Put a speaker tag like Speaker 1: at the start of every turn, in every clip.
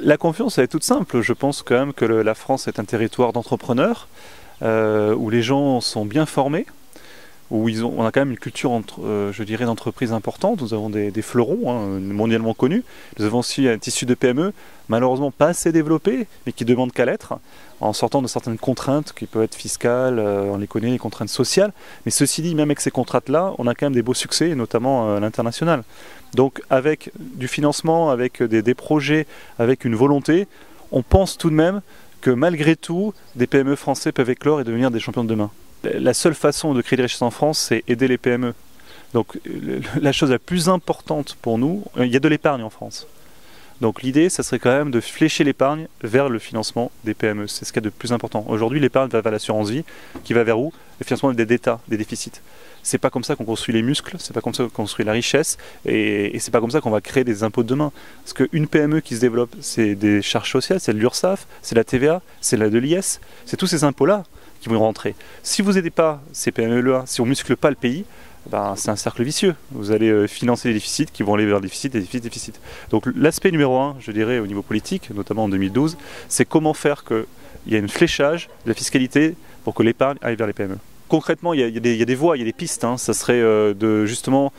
Speaker 1: La confiance, elle est toute simple. Je pense quand même que la France est un territoire d'entrepreneurs, où les gens sont bien formés, où on a quand même une culture, je dirais, d'entreprise importante. Nous avons des fleurons mondialement connus. Nous avons aussi un tissu de PME, malheureusement pas assez développé, mais qui demande qu'à l'être, en sortant de certaines contraintes qui peuvent être fiscales, on les connaît, les contraintes sociales. Mais ceci dit, même avec ces contraintes-là, on a quand même des beaux succès, notamment à l'international. Donc avec du financement, avec des projets, avec une volonté, on pense tout de même que malgré tout, des PME français peuvent éclore et devenir des champions de demain. La seule façon de créer des richesses en France, c'est aider les PME. Donc la chose la plus importante pour nous, il y a de l'épargne en France. Donc l'idée, ça serait quand même de flécher l'épargne vers le financement des PME. C'est ce qu'il y a de plus important. Aujourd'hui, l'épargne va vers l'assurance vie, qui va vers où? Le financement des dettes, des déficits. C'est pas comme ça qu'on construit les muscles, c'est pas comme ça qu'on construit la richesse, et c'est pas comme ça qu'on va créer des impôts de demain. Parce qu'une PME qui se développe, c'est des charges sociales, c'est de l'URSSAF, c'est la TVA, c'est de l'IS, c'est tous ces impôts-là qui vont rentrer. Si vous n'aidez pas ces PME-là, si on ne muscle pas le pays, ben, c'est un cercle vicieux. Vous allez financer les déficits qui vont aller vers le déficit, des déficits, des déficits. Donc l'aspect numéro 1, je dirais, au niveau politique, notamment en 2012, c'est comment faire qu'il y ait un fléchage de la fiscalité pour que l'épargne aille vers les PME. Concrètement, il y a des voies, il y a des pistes. Ça serait de justement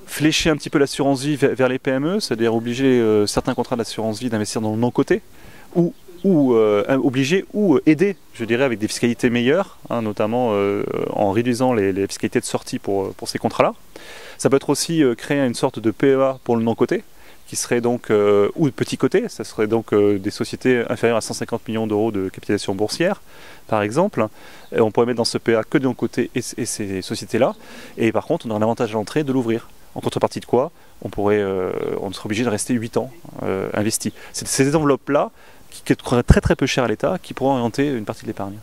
Speaker 1: flécher un petit peu l'assurance vie vers les PME, c'est-à-dire obliger certains contrats d'assurance vie d'investir dans le non-coté, ou obliger ou aider, je dirais, avec des fiscalités meilleures, notamment en réduisant les fiscalités de sortie pour ces contrats-là. Ça peut être aussi créer une sorte de PEA pour le non-coté, qui serait donc, ou de petit coté, ça serait donc des sociétés inférieures à 150 millions d'euros de capitalisation boursière, par exemple. Et on pourrait mettre dans ce PEA que de non-coté et ces sociétés-là. Et par contre, on aurait l'avantage à l'entrée de l'ouvrir. En contrepartie de quoi, on serait obligé de rester 8 ans investis. C'est ces enveloppes-là qui coûteraient très très peu cher à l'État, qui pourraient orienter une partie de l'épargne.